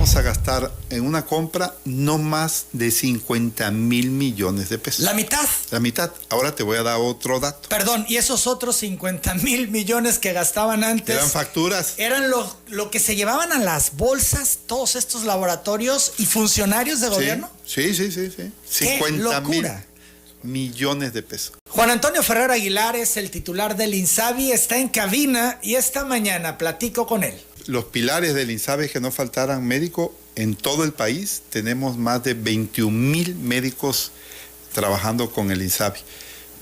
vamos a gastar en una compra no más de 50,000 millones de pesos. ¿La mitad? La mitad. Ahora te voy a dar otro dato. Perdón, ¿y esos otros 50,000 millones que gastaban antes? Eran facturas. Eran lo que se llevaban a las bolsas todos estos laboratorios y funcionarios de gobierno. Sí. ¡Qué 50,000 locura! millones de pesos. Juan Antonio Ferrer Aguilar es el titular del INSABI, está en cabina y esta mañana platico con él. Los pilares del INSABI es que no faltaran médicos en todo el país. Tenemos más de 21,000 médicos trabajando con el INSABI.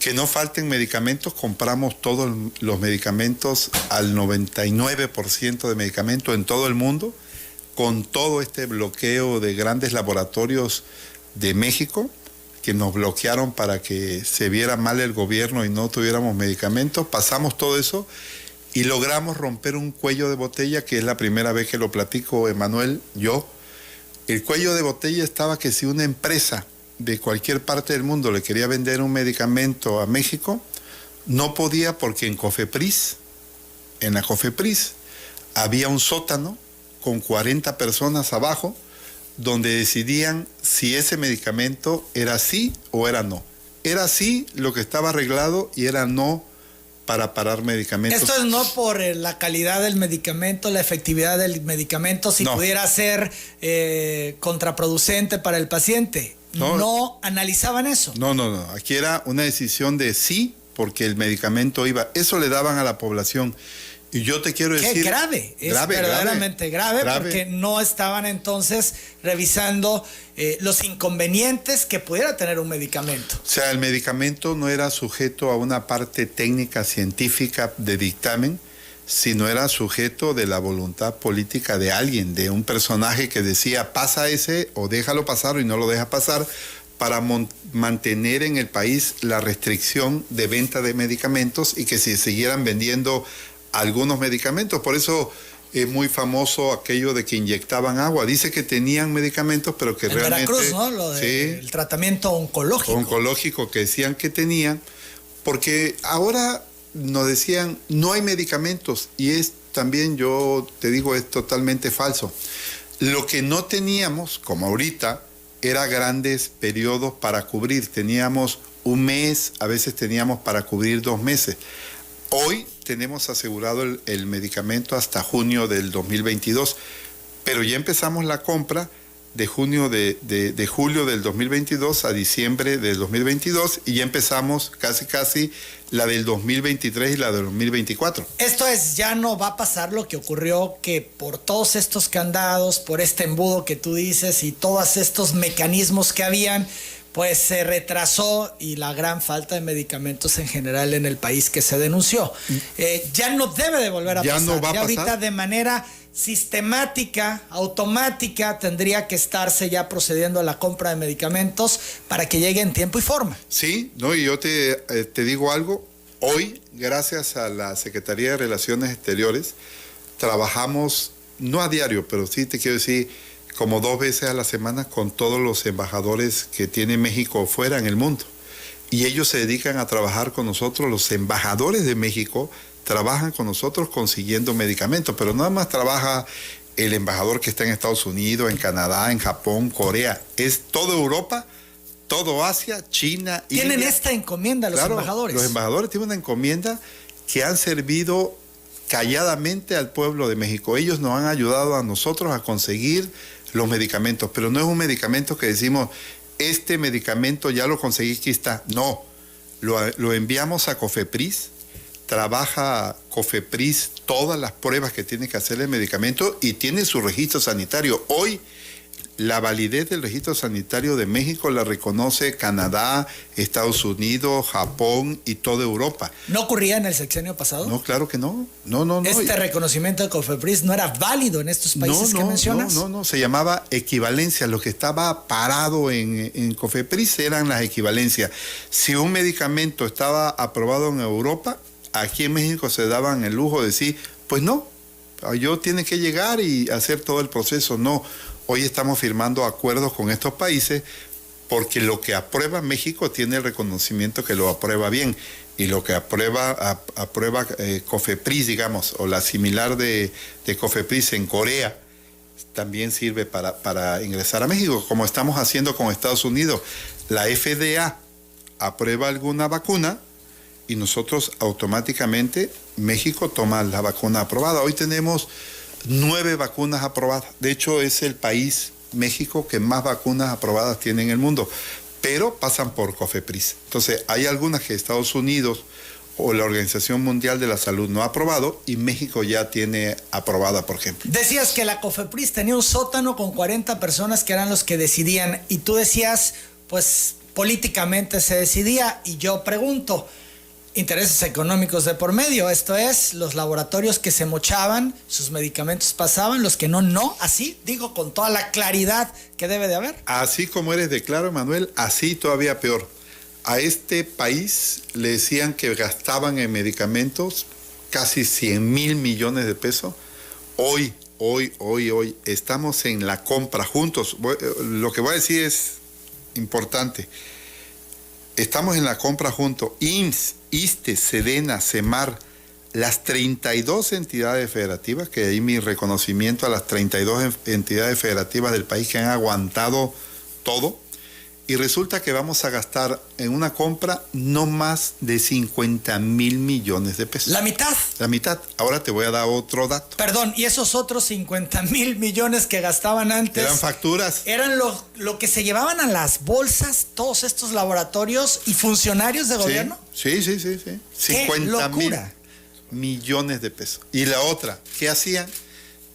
Que no falten medicamentos, compramos todos los medicamentos, al 99% de medicamentos en todo el mundo, con todo este bloqueo de grandes laboratorios de México, que nos bloquearon para que se viera mal el gobierno y no tuviéramos medicamentos. Pasamos todo eso y logramos romper un cuello de botella, que es la primera vez que lo platico, Emanuel, yo. El cuello de botella estaba que si una empresa de cualquier parte del mundo le quería vender un medicamento a México, no podía, porque en la COFEPRIS, había un sótano con 40 personas abajo, donde decidían si ese medicamento era sí o era no. Era sí lo que estaba arreglado y era no para parar medicamentos. Esto es no por la calidad del medicamento, la efectividad del medicamento, si pudiera ser contraproducente para el paciente. No analizaban eso. No. Aquí era una decisión de sí, porque el medicamento iba. Eso le daban a la población. Y yo te quiero decir... ¡Qué grave! Es verdaderamente grave, porque no estaban entonces revisando los inconvenientes que pudiera tener un medicamento. O sea, el medicamento no era sujeto a una parte técnica, científica de dictamen, sino era sujeto de la voluntad política de alguien, de un personaje que decía, pasa ese o déjalo pasar y no lo deja pasar, para mantener en el país la restricción de venta de medicamentos y que se siguieran vendiendo algunos medicamentos. Por eso es muy famoso aquello de que inyectaban agua. Dice que tenían medicamentos, pero que realmente... Veracruz, ¿no? Lo del tratamiento oncológico. Oncológico que decían que tenían, porque ahora nos decían, no hay medicamentos, y es también, yo te digo, es totalmente falso. Lo que no teníamos, como ahorita, era grandes periodos para cubrir. Teníamos un mes, a veces teníamos para cubrir 2 meses. Hoy tenemos asegurado el medicamento hasta junio del 2022, pero ya empezamos la compra de julio del 2022 a diciembre del 2022 y ya empezamos casi la del 2023 y la del 2024. Esto es, ya no va a pasar lo que ocurrió, que por todos estos candados, por este embudo que tú dices y todos estos mecanismos que habían, pues se retrasó, y la gran falta de medicamentos en general en el país que se denunció. Ya no debe de volver a pasar. No va a pasar. Ahorita de manera sistemática, automática, tendría que estarse ya procediendo a la compra de medicamentos para que llegue en tiempo y forma. Sí, no, y yo te digo algo. Hoy, gracias a la Secretaría de Relaciones Exteriores, trabajamos, no a diario, pero sí te quiero decir, como 2 veces a la semana con todos los embajadores que tiene México fuera en el mundo. Y ellos se dedican a trabajar con nosotros. Los embajadores de México trabajan con nosotros consiguiendo medicamentos, pero nada más trabaja el embajador que está en Estados Unidos, en Canadá, en Japón, Corea. Es toda Europa, todo Asia, China, ¿Tienen India. esta encomienda los embajadores? Los embajadores tienen una encomienda que han servido calladamente al pueblo de México. Ellos nos han ayudado a nosotros a conseguir los medicamentos, pero no es un medicamento que decimos, este medicamento ya lo conseguí, aquí está. No, lo enviamos a COFEPRIS, trabaja COFEPRIS todas las pruebas que tiene que hacer el medicamento y tiene su registro sanitario. Hoy la validez del registro sanitario de México la reconoce Canadá, Estados Unidos, Japón y toda Europa. ¿No ocurría en el sexenio pasado? No, claro que no. No. ¿Este reconocimiento de COFEPRIS no era válido en estos países que mencionas? No. Se llamaba equivalencia. Lo que estaba parado en COFEPRIS eran las equivalencias. Si un medicamento estaba aprobado en Europa, aquí en México se daban el lujo de decir, pues no, yo tiene que llegar y hacer todo el proceso. No. Hoy estamos firmando acuerdos con estos países porque lo que aprueba México tiene el reconocimiento que lo aprueba bien, y lo que aprueba COFEPRIS, digamos, o la similar de COFEPRIS en Corea, también sirve para ingresar a México, como estamos haciendo con Estados Unidos. La FDA aprueba alguna vacuna y nosotros automáticamente, México toma la vacuna aprobada. Hoy tenemos 9 vacunas aprobadas. De hecho, es el país, México, que más vacunas aprobadas tiene en el mundo, pero pasan por COFEPRIS. Entonces, hay algunas que Estados Unidos o la Organización Mundial de la Salud no ha aprobado y México ya tiene aprobada, por ejemplo. Decías que la COFEPRIS tenía un sótano con 40 personas que eran los que decidían, y tú decías, pues políticamente se decidía, y yo pregunto, intereses económicos de por medio, esto es, los laboratorios que se mochaban, sus medicamentos pasaban, los que no, así, digo con toda la claridad que debe de haber. Así como eres de claro, Manuel, así todavía peor. A este país le decían que gastaban en medicamentos casi 100,000 millones de pesos. Hoy, estamos en la compra juntos. Lo que voy a decir es importante. Estamos en la compra juntos. IMSS, ISSSTE, SEDENA, SEMAR, las 32 entidades federativas, que ahí mi reconocimiento a las 32 entidades federativas del país que han aguantado todo. Y resulta que vamos a gastar en una compra no más de 50,000 millones de pesos. ¿La mitad? La mitad. Ahora te voy a dar otro dato. Perdón, ¿y esos otros 50,000 millones que gastaban antes? Eran facturas. Eran lo que se llevaban a las bolsas todos estos laboratorios y funcionarios de gobierno. Sí. ¡Qué 50,000 locura! millones de pesos. Y la otra, ¿qué hacían?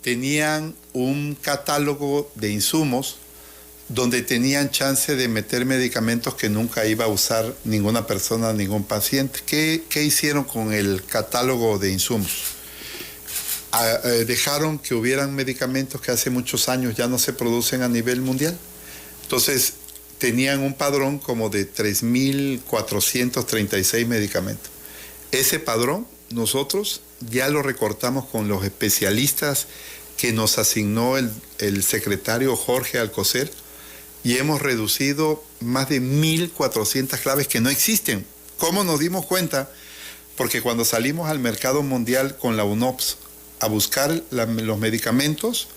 Tenían un catálogo de insumos donde tenían chance de meter medicamentos que nunca iba a usar ninguna persona, ningún paciente. ¿Qué hicieron con el catálogo de insumos? Dejaron que hubieran medicamentos que hace muchos años ya no se producen a nivel mundial. Entonces, tenían un padrón como de 3,436 medicamentos. Ese padrón, nosotros ya lo recortamos con los especialistas que nos asignó el secretario Jorge Alcocer, y hemos reducido más de 1,400 claves que no existen. ¿Cómo nos dimos cuenta? Porque cuando salimos al mercado mundial con la UNOPS a buscar los medicamentos,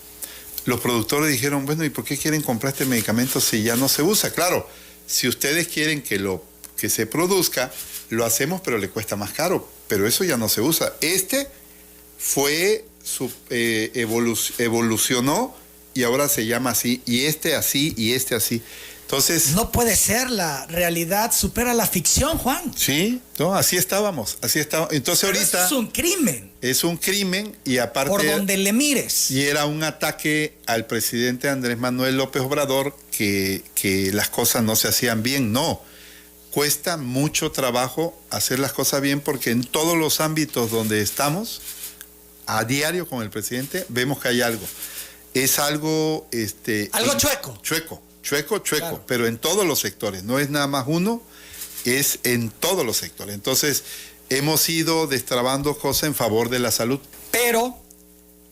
los productores dijeron, bueno, ¿y por qué quieren comprar este medicamento si ya no se usa? Claro, si ustedes quieren que se produzca, lo hacemos, pero le cuesta más caro, pero eso ya no se usa. Evolucionó y ahora se llama así, y así, y así. Entonces... No puede ser, la realidad supera la ficción, Juan. Sí, no, así estábamos. Entonces pero ahorita... Eso es un crimen. Es un crimen y aparte... Por donde le mires. Y era un ataque al presidente Andrés Manuel López Obrador que las cosas no se hacían bien. No, cuesta mucho trabajo hacer las cosas bien porque en todos los ámbitos donde estamos, a diario con el presidente, vemos que hay algo. Es algo... algo chueco. Chueco, claro. Pero en todos los sectores. No es nada más uno, es en todos los sectores. Entonces, hemos ido destrabando cosas en favor de la salud. Pero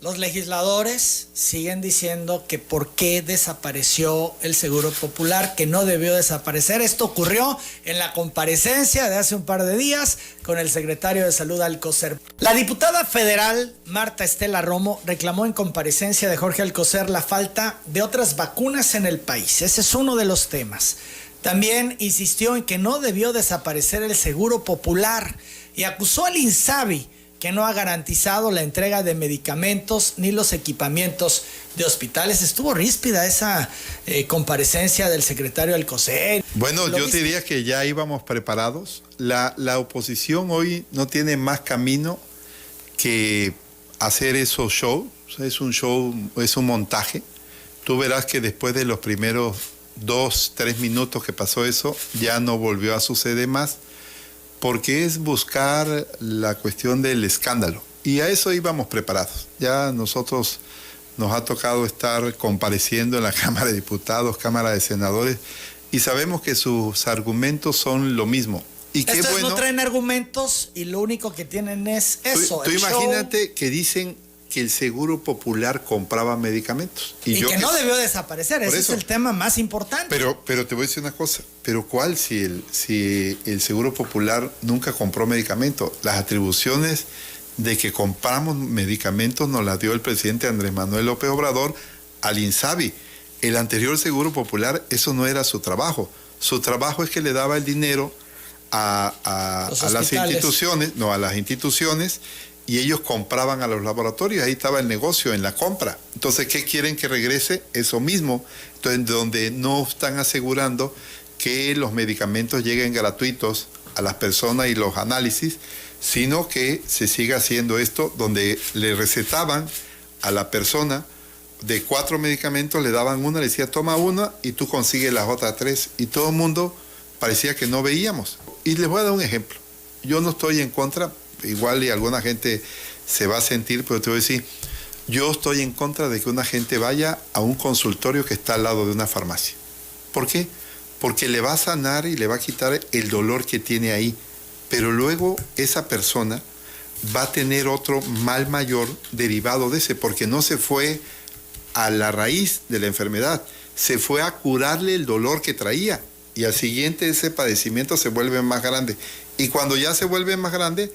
los legisladores siguen diciendo que por qué desapareció el Seguro Popular, que no debió desaparecer. Esto ocurrió en la comparecencia de hace un par de días con el secretario de Salud Alcocer. La diputada federal Marta Estela Romo reclamó en comparecencia de Jorge Alcocer la falta de otras vacunas en el país. Ese es uno de los temas. También insistió en que no debió desaparecer el Seguro Popular y acusó al INSABI que no ha garantizado la entrega de medicamentos ni los equipamientos de hospitales. Estuvo ríspida esa comparecencia del secretario Alcocer. Bueno, yo diría que ya íbamos preparados. La oposición hoy no tiene más camino que hacer esos shows. Es un show, es un montaje. Tú verás que después de los primeros 2-3 minutos que pasó eso, ya no volvió a suceder más, porque es buscar la cuestión del escándalo. Y a eso íbamos preparados. Ya nosotros nos ha tocado estar compareciendo en la Cámara de Diputados, Cámara de Senadores, y sabemos que sus argumentos son lo mismo. Y qué Estos bueno, no traen argumentos y lo único que tienen es eso. Tú imagínate que dicen que el Seguro Popular compraba medicamentos. Y que no debió desaparecer. Ese es el tema más importante. Pero te voy a decir una cosa. ¿Pero cuál si el Seguro Popular nunca compró medicamentos? Las atribuciones de que compramos medicamentos nos las dio el presidente Andrés Manuel López Obrador al INSABI. El anterior Seguro Popular, eso no era su trabajo. Su trabajo es que le daba el dinero a las instituciones, no, a las instituciones, y ellos compraban a los laboratorios. Ahí estaba el negocio, en la compra. Entonces, ¿qué quieren que regrese? Eso mismo. Entonces, donde no están asegurando que los medicamentos lleguen gratuitos a las personas y los análisis, sino que se siga haciendo esto, donde le recetaban a la persona de 4 medicamentos, le daban una, le decía toma una y tú consigues las otras 3, y todo el mundo parecía que no veíamos. Y les voy a dar un ejemplo. Yo no estoy en contra, igual y alguna gente se va a sentir, pero te voy a decir, yo estoy en contra de que una gente vaya a un consultorio que está al lado de una farmacia. ¿Por qué? Porque le va a sanar y le va a quitar el dolor que tiene ahí, pero luego esa persona va a tener otro mal mayor derivado de ese, porque no se fue a la raíz de la enfermedad, se fue a curarle el dolor que traía, y al siguiente ese padecimiento se vuelve más grande, y cuando ya se vuelve más grande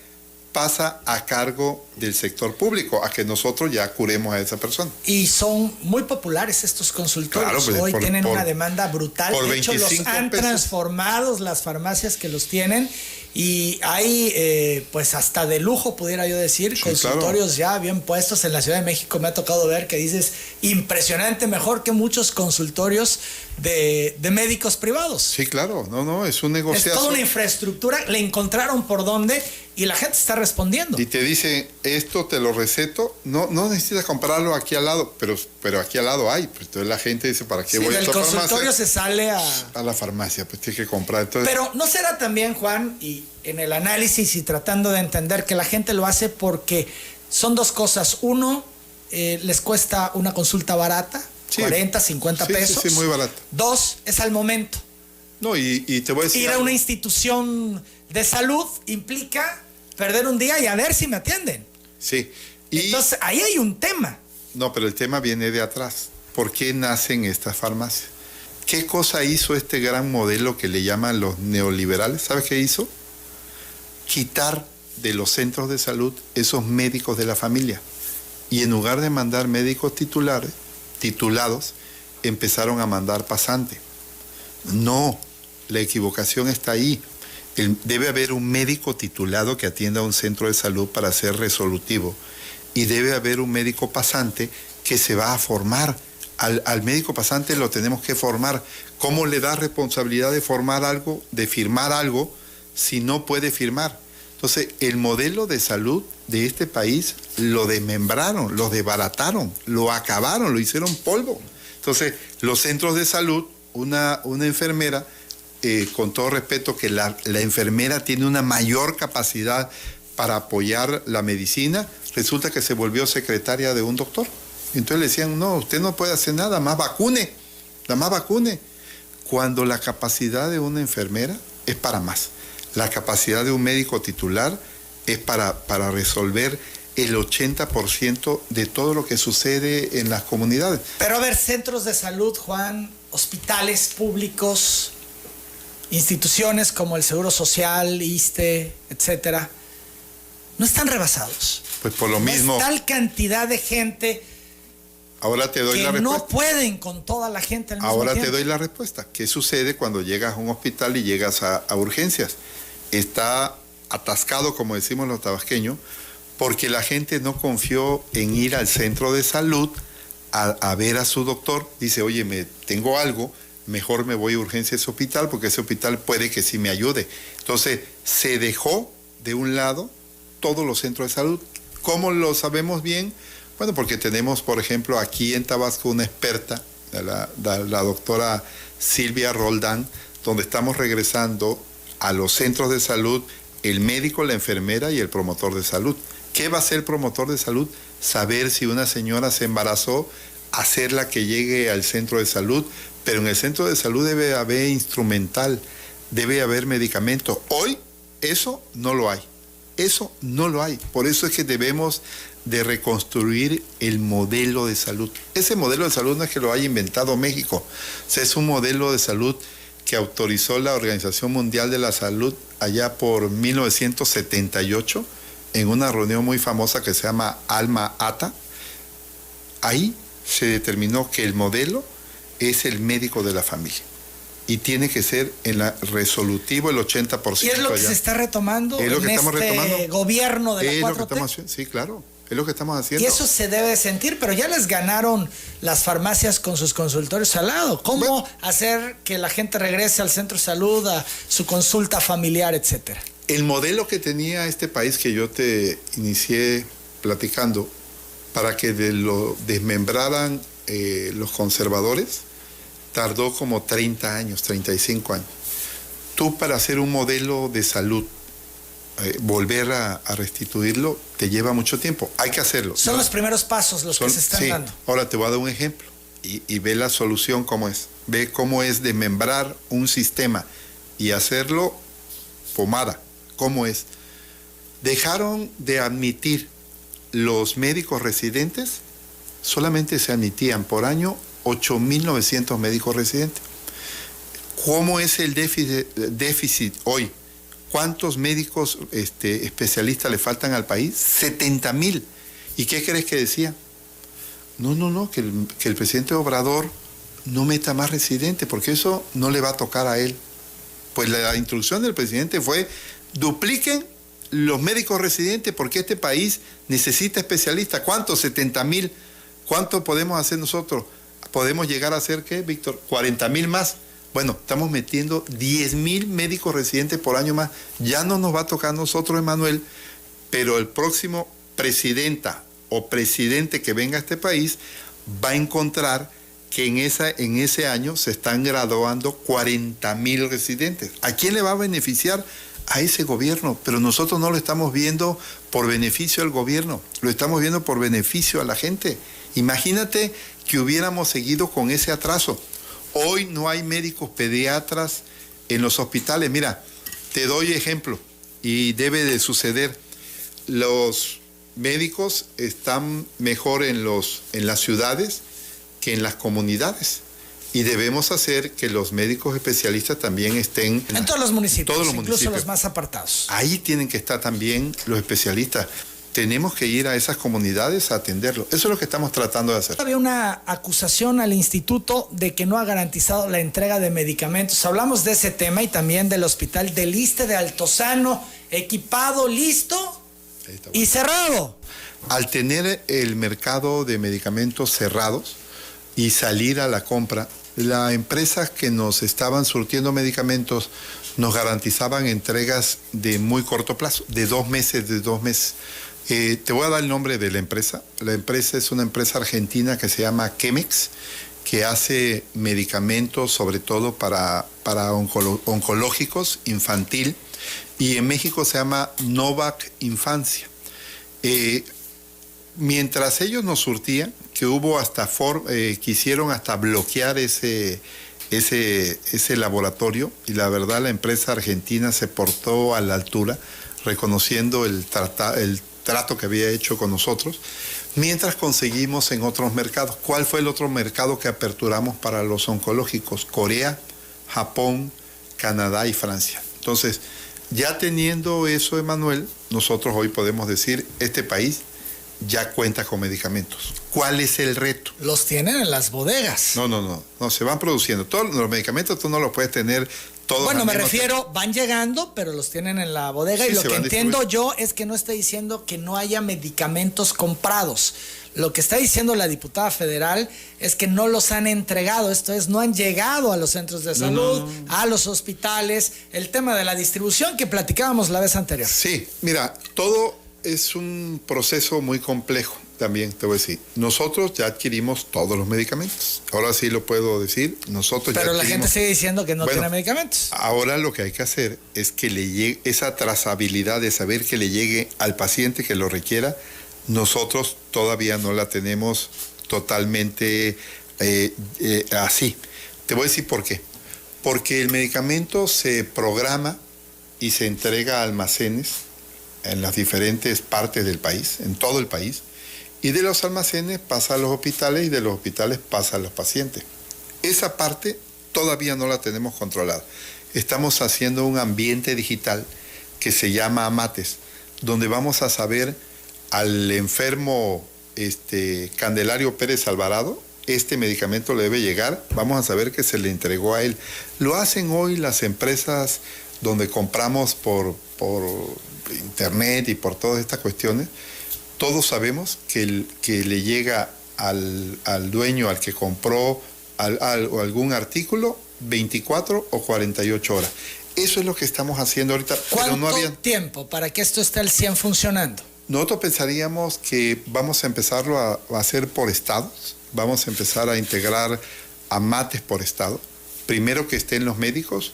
pasa a cargo del sector público, a que nosotros ya curemos a esa persona. Y son muy populares estos consultorios. Claro, pues, hoy tienen una demanda brutal. De hecho, los han transformado las farmacias que los tienen, y hay pues hasta de lujo, pudiera yo decir, sí, consultorios ya bien puestos en la Ciudad de México. Me ha tocado ver que dices, impresionante, mejor que muchos consultorios de médicos privados. Sí, claro, no, es un negociazo. Es toda una infraestructura, le encontraron por dónde y la gente está respondiendo. Y te dice, esto te lo receto, no necesitas comprarlo aquí al lado, pero aquí al lado hay. Pues entonces la gente dice, ¿para qué voy a esta farmacia? Del consultorio se sale a la farmacia, pues tienes que comprar. Entonces... Pero ¿no será también, Juan, y en el análisis y tratando de entender que la gente lo hace porque son dos cosas? Uno, les cuesta una consulta barata, sí, 40, 50 pesos. Sí, muy barata. Dos, es al momento. No, y te voy a decir... Ir a una institución de salud implica perder un día y a ver si me atienden. Sí. Entonces, ahí hay un tema. No, pero el tema viene de atrás. ¿Por qué nacen estas farmacias? ¿Qué cosa hizo este gran modelo que le llaman los neoliberales? ¿Sabes qué hizo? Quitar de los centros de salud esos médicos de la familia. Y en lugar de mandar médicos titulados, empezaron a mandar pasantes. No, la equivocación está ahí. Debe haber un médico titulado que atienda a un centro de salud para ser resolutivo, y debe haber un médico pasante que se va a formar. Al médico pasante lo tenemos que formar. ¿Cómo le da responsabilidad de formar algo, de firmar algo, si no puede firmar? Entonces, el modelo de salud de este país lo desmembraron, lo desbarataron, lo acabaron, lo hicieron polvo. Entonces, los centros de salud, una enfermera, con todo respeto, que la enfermera tiene una mayor capacidad para apoyar la medicina, resulta que se volvió secretaria de un doctor. Entonces le decían, no, usted no puede hacer nada, más vacune, nada más vacune. Cuando la capacidad de una enfermera es para más. La capacidad de un médico titular es para resolver el 80% de todo lo que sucede en las comunidades. Pero a ver, centros de salud, Juan, hospitales públicos, instituciones como el Seguro Social, ISSSTE, etcétera, no están rebasados. Pues por lo mismo. Es tal cantidad de gente. Ahora te doy la respuesta. No pueden con toda la gente al mismo tiempo. tiempo. Te doy la respuesta. ¿Qué sucede cuando llegas a un hospital y llegas a urgencias? Está atascado, como decimos los tabasqueños, porque la gente no confió en ir al centro de salud a ver a su doctor. Dice, oye, tengo algo, mejor me voy a urgencia a ese hospital, porque ese hospital puede que sí me ayude. Entonces, se dejó de un lado todos los centros de salud. ¿Cómo lo sabemos bien? Bueno, porque tenemos, por ejemplo, aquí en Tabasco una experta, la doctora Silvia Roldán, donde estamos regresando a los centros de salud el médico, la enfermera y el promotor de salud. ¿Qué va a hacer el promotor de salud? Saber si una señora se embarazó, hacerla que llegue al centro de salud, pero en el centro de salud debe haber instrumental, debe haber medicamentos. Hoy eso no lo hay. Eso no lo hay. Por eso es que debemos de reconstruir el modelo de salud. Ese modelo de salud no es que lo haya inventado México. O sea, es un modelo de salud que autorizó la Organización Mundial de la Salud allá por 1978 en una reunión muy famosa que se llama Alma Ata. Ahí se determinó que el modelo es el médico de la familia. Y tiene que ser en la resolutivo el 80%. ¿Y es lo que allá. se está retomando ¿Es lo en que estamos este retomando? gobierno de la Es 4T? lo que estamos haciendo. Sí, claro. Es lo que estamos haciendo. Y eso se debe de sentir, pero ya les ganaron las farmacias con sus consultorios al lado. ¿Cómo hacer que la gente regrese al centro de salud, a su consulta familiar, etcétera? El modelo que tenía este país que yo te inicié platicando para que lo desmembraran los conservadores, tardó como 30 años, 35 años. Tú para hacer un modelo de salud, volver a restituirlo, te lleva mucho tiempo. Hay que hacerlo. Son los primeros pasos los que se están dando. Ahora te voy a dar un ejemplo y ve la solución cómo es. Ve cómo es desmembrar un sistema y hacerlo pomada. ¿Cómo es? Dejaron de admitir los médicos residentes, solamente se admitían por año 8.900 médicos residentes. ¿Cómo es el déficit hoy? ¿Cuántos médicos especialistas le faltan al país? 70.000. ¿Y qué crees que decía? No, que el presidente Obrador no meta más residentes, porque eso no le va a tocar a él. Pues la instrucción del presidente fue: dupliquen los médicos residentes porque este país necesita especialistas. ¿Cuántos? 70.000. ¿Cuánto podemos hacer nosotros? ¿Podemos llegar a hacer qué, Víctor? 40.000 más. Bueno, estamos metiendo 10.000 médicos residentes por año más. Ya no nos va a tocar a nosotros, Emanuel, pero el próximo presidenta o presidente que venga a este país va a encontrar que en ese año se están graduando 40.000 residentes. ¿A quién le va a beneficiar? A ese gobierno, pero nosotros no lo estamos viendo por beneficio al gobierno, lo estamos viendo por beneficio a la gente. Imagínate que hubiéramos seguido con ese atraso. Hoy no hay médicos pediatras en los hospitales. Mira, te doy ejemplo y debe de suceder. Los médicos están mejor en las ciudades que en las comunidades. Y debemos hacer que los médicos especialistas también estén en todos los municipios, todos los incluso municipios. Los más apartados. Ahí tienen que estar también los especialistas. Tenemos que ir a esas comunidades a atenderlo. Eso es lo que estamos tratando de hacer. Había una acusación al instituto de que no ha garantizado la entrega de medicamentos. Hablamos de ese tema y también del hospital del Iste de Altozano, equipado, listo y cerrado. Al tener el mercado de medicamentos cerrados y salir a la compra, las empresas que nos estaban surtiendo medicamentos nos garantizaban entregas de muy corto plazo, de 2 meses, Te voy a dar el nombre de la empresa. La empresa es una empresa argentina que se llama Chemex, que hace medicamentos sobre todo para oncológicos, infantil, y en México se llama Novak Infancia. Mientras ellos nos surtían, que hubo quisieron hasta bloquear ese laboratorio, y la verdad la empresa argentina se portó a la altura, reconociendo el trato que había hecho con nosotros, mientras conseguimos en otros mercados. ¿Cuál fue el otro mercado que aperturamos para los oncológicos? Corea, Japón, Canadá y Francia. Entonces, ya teniendo eso, Emanuel, nosotros hoy podemos decir, este país ya cuenta con medicamentos. ¿Cuál es el reto? Los tienen en las bodegas. No, se van produciendo. Todos los medicamentos tú no los puedes tener todos. Bueno, me refiero, van llegando, pero los tienen en la bodega, sí, y lo que entiendo yo es que no está diciendo que no haya medicamentos comprados. Lo que está diciendo la diputada federal es que no los han entregado, esto es, no han llegado a los centros de salud, a los hospitales, el tema de la distribución que platicábamos la vez anterior. Sí, mira, todo es un proceso muy complejo también, te voy a decir. Nosotros ya adquirimos todos los medicamentos. Ahora sí lo puedo decir, nosotros Pero ya la gente sigue diciendo que no tiene medicamentos. Ahora lo que hay que hacer es que le llegue esa trazabilidad de saber que le llegue al paciente que lo requiera. Nosotros todavía no la tenemos totalmente así. Te voy a decir por qué. Porque el medicamento se programa y se entrega a almacenes en las diferentes partes del país, en todo el país, y de los almacenes pasa a los hospitales y de los hospitales pasa a los pacientes. Esa parte todavía no la tenemos controlada. Estamos haciendo un ambiente digital que se llama AMATES, donde vamos a saber al enfermo Candelario Pérez Alvarado, este medicamento le debe llegar, vamos a saber que se le entregó a él. Lo hacen hoy las empresas donde compramos por internet y por todas estas cuestiones. Todos sabemos que le llega al dueño, al que compró o algún artículo, 24 o 48 horas. Eso es lo que estamos haciendo ahorita. ¿Cuánto tiempo para que esto esté al 100 funcionando? Nosotros pensaríamos que vamos a empezarlo a hacer por estados. Vamos a empezar a integrar AMATES por estado. Primero que estén los médicos,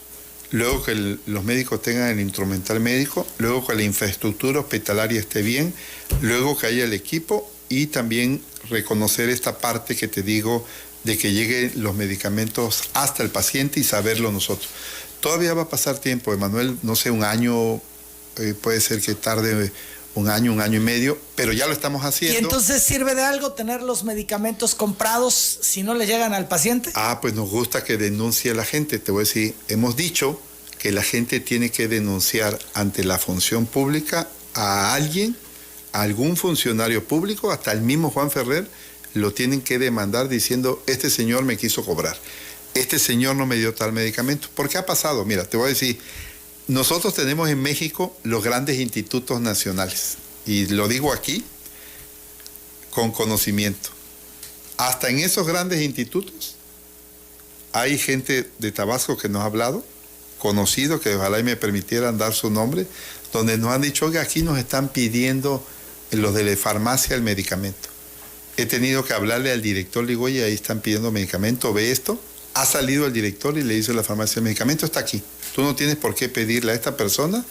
luego que los médicos tengan el instrumental médico, luego que la infraestructura hospitalaria esté bien, luego que haya el equipo y también reconocer esta parte que te digo de que lleguen los medicamentos hasta el paciente y saberlo nosotros. Todavía va a pasar tiempo, Emanuel, no sé, un año, puede ser que tarde un año y medio, pero ya lo estamos haciendo. ¿Y entonces sirve de algo tener los medicamentos comprados si no le llegan al paciente? Pues nos gusta que denuncie la gente. Te voy a decir, hemos dicho que la gente tiene que denunciar ante la función pública a alguien, a algún funcionario público, hasta el mismo Juan Ferrer, lo tienen que demandar diciendo, este señor me quiso cobrar, este señor no me dio tal medicamento. ¿Por qué ha pasado? Mira, te voy a decir, nosotros tenemos en México los grandes institutos nacionales, y lo digo aquí con conocimiento. Hasta en esos grandes institutos hay gente de Tabasco que nos ha hablado, conocido, que ojalá y me permitieran dar su nombre, donde nos han dicho, oiga, aquí nos están pidiendo los de la farmacia el medicamento. He tenido que hablarle al director, le digo, oye, ahí están pidiendo medicamento, ve esto. Ha salido el director y le dice a la farmacia, el medicamento está aquí. Tú no tienes por qué pedirle a esta persona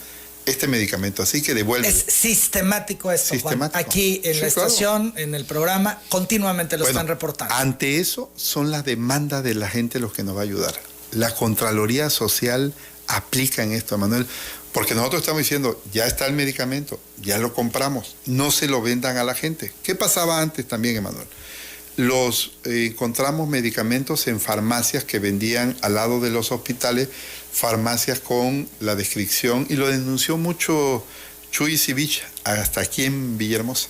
este medicamento, así que devuélvelo. Es sistemático esto, sistemático. Juan. Aquí en la estación, en el programa, continuamente lo están reportando. Ante eso, son las demandas de la gente los que nos va a ayudar. La Contraloría Social aplica en esto, Manuel, porque nosotros estamos diciendo, ya está el medicamento, ya lo compramos, no se lo vendan a la gente. ¿Qué pasaba antes también, Emanuel? Encontramos medicamentos en farmacias que vendían al lado de los hospitales, farmacias con la descripción, y lo denunció mucho Chuy Sivich, hasta aquí en Villahermosa.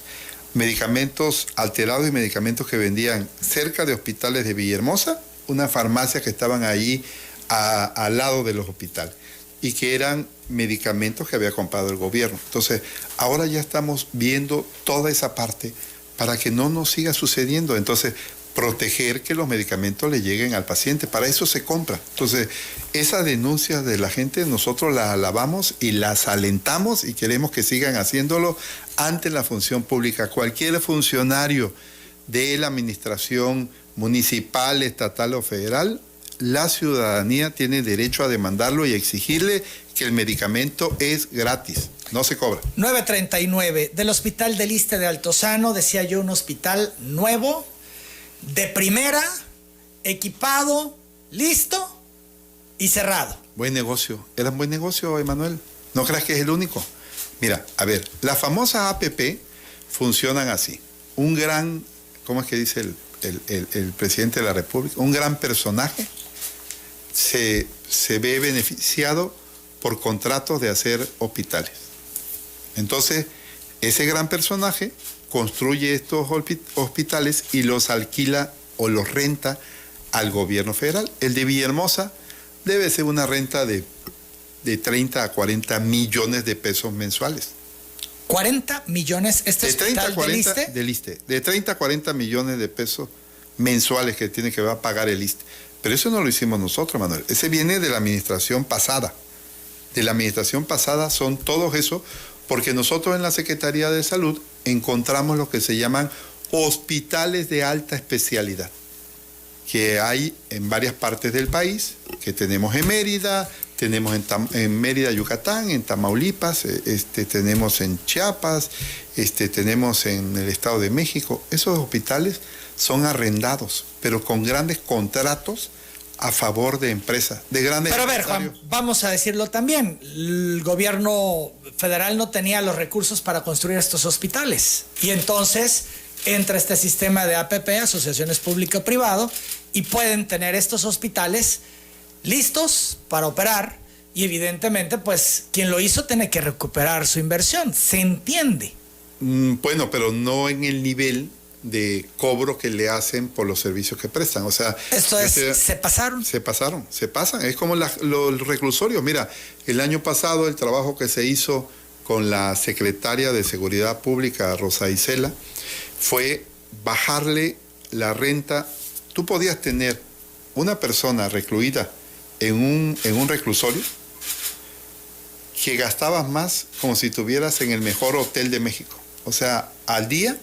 Medicamentos alterados y medicamentos que vendían cerca de hospitales de Villahermosa, una farmacia que estaban ahí al lado de los hospitales, y que eran medicamentos que había comprado el gobierno. Entonces, ahora ya estamos viendo toda esa parte para que no nos siga sucediendo. Entonces, proteger que los medicamentos le lleguen al paciente, para eso se compra. Entonces, esas denuncias de la gente nosotros las alabamos y las alentamos y queremos que sigan haciéndolo ante la función pública. Cualquier funcionario de la administración municipal, estatal o federal, la ciudadanía tiene derecho a demandarlo y exigirle que el medicamento es gratis, no se cobra. 9:39, del Hospital del Iste de Altozano, decía yo, un hospital nuevo, de primera, equipado, listo y cerrado. Buen negocio, era un buen negocio, Emanuel. No creas que es el único. Mira, a ver, las famosas APP funcionan así. Un gran, ¿cómo es que dice el presidente de la República? Un gran personaje se ve beneficiado por contratos de hacer hospitales. Entonces, ese gran personaje construye estos hospitales y los alquila o los renta al gobierno federal. El de Villahermosa debe ser una renta de 30 a 40 millones de pesos mensuales. 40 millones, este hospital del Iste, de 30 a 40 millones de pesos mensuales que tiene que va a pagar el Iste. Pero eso no lo hicimos nosotros, Manuel. Ese viene de la administración pasada. De la administración pasada son todos esos, porque nosotros en la Secretaría de Salud encontramos lo que se llaman hospitales de alta especialidad, que hay en varias partes del país, que tenemos en Mérida, tenemos en Mérida, Yucatán, en Tamaulipas, tenemos en Chiapas, tenemos en el Estado de México. Esos hospitales son arrendados, pero con grandes contratos a favor de empresas, de grandes Pero a ver, Juan, vamos a decirlo también, el gobierno federal no tenía los recursos para construir estos hospitales, y entonces entra este sistema de APP, asociaciones público-privado, y pueden tener estos hospitales listos para operar, y evidentemente, pues, quien lo hizo tiene que recuperar su inversión, se entiende. Bueno, pero no en el nivel de cobro que le hacen por los servicios que prestan. O sea, esto es, se pasaron. Se pasan. Es como los reclusorios. Mira, el año pasado el trabajo que se hizo con la secretaria de Seguridad Pública, Rosa Isela, fue bajarle la renta. Tú podías tener una persona recluida en un reclusorio que gastabas más como si estuvieras en el mejor hotel de México. O sea, al día,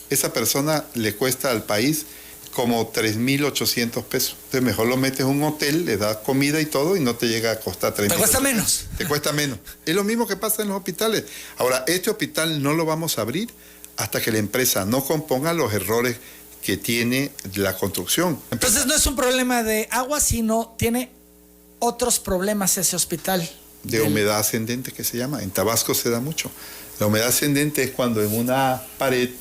esa persona le cuesta al país como 3,800 pesos. Entonces mejor lo metes en un hotel, le das comida y todo y no te llega a costar 3,000. Te cuesta menos. Te cuesta menos. Es lo mismo que pasa en los hospitales. Ahora, este hospital no lo vamos a abrir hasta que la empresa no componga los errores que tiene la construcción. Entonces no es un problema de agua, sino tiene otros problemas ese hospital. De humedad ascendente, que se llama. En Tabasco se da mucho. La humedad ascendente es cuando en una pared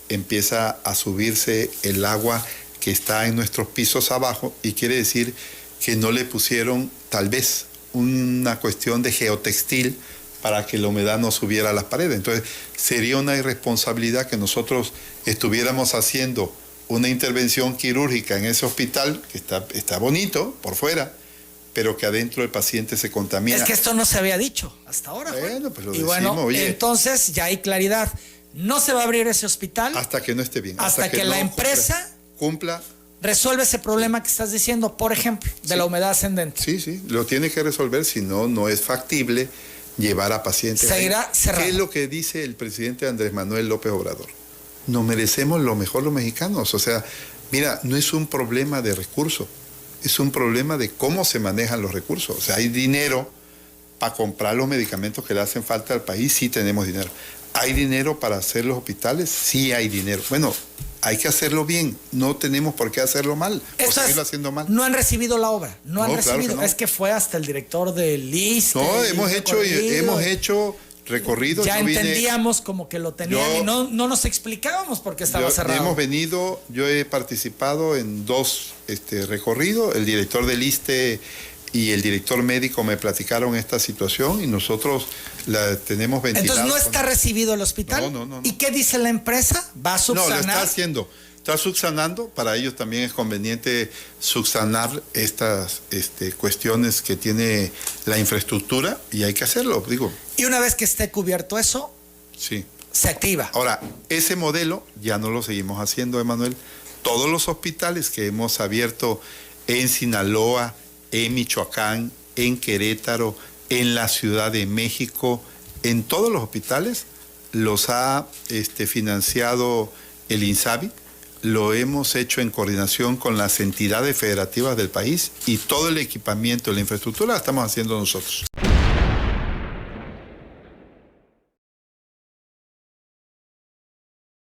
empieza a subirse el agua que está en nuestros pisos abajo y quiere decir que no le pusieron tal vez una cuestión de geotextil para que la humedad no subiera a las paredes. Entonces sería una irresponsabilidad que nosotros estuviéramos haciendo una intervención quirúrgica en ese hospital, que está bonito por fuera, pero que adentro el paciente se contamina. Es que esto no se había dicho hasta ahora. Bueno, pues lo y decimos, bueno, oye, entonces ya hay claridad. No se va a abrir ese hospital hasta que no esté bien. hasta que la empresa cumpla. Resuelve ese problema que estás diciendo, por ejemplo, de la humedad ascendente. Sí, lo tiene que resolver, si no, no es factible llevar a pacientes. Seguirá cerrado. ¿Qué es lo que dice el presidente Andrés Manuel López Obrador? Nos merecemos lo mejor los mexicanos. O sea, mira, no es un problema de recursos, es un problema de cómo se manejan los recursos. O sea, hay dinero para comprar los medicamentos que le hacen falta al país, sí tenemos dinero. ¿Hay dinero para hacer los hospitales? Sí hay dinero. Bueno, hay que hacerlo bien, no tenemos por qué hacerlo mal, o seguirlo haciendo mal. No han recibido la obra, no han recibido, claro que no. Es que fue hasta el director del ISSSTE. No, hemos hecho recorridos. Ya entendíamos como que lo tenían y no nos explicábamos por qué estaba cerrado. Yo he participado en 2 recorridos, el director del ISSSTE y el director médico me platicaron esta situación y nosotros la tenemos ventilada. Entonces no está recibido el hospital. No. ¿Y qué dice la empresa? ¿Va a subsanar? No, lo está haciendo. Está subsanando. Para ellos también es conveniente subsanar estas cuestiones que tiene la infraestructura y hay que hacerlo, digo. Y una vez que esté cubierto eso, sí, se activa. Ahora, ese modelo ya no lo seguimos haciendo, Emanuel. Todos los hospitales que hemos abierto en Sinaloa, en Michoacán, en Querétaro, en la Ciudad de México, en todos los hospitales los ha financiado el INSABI, lo hemos hecho en coordinación con las entidades federativas del país y todo el equipamiento, la infraestructura la estamos haciendo nosotros.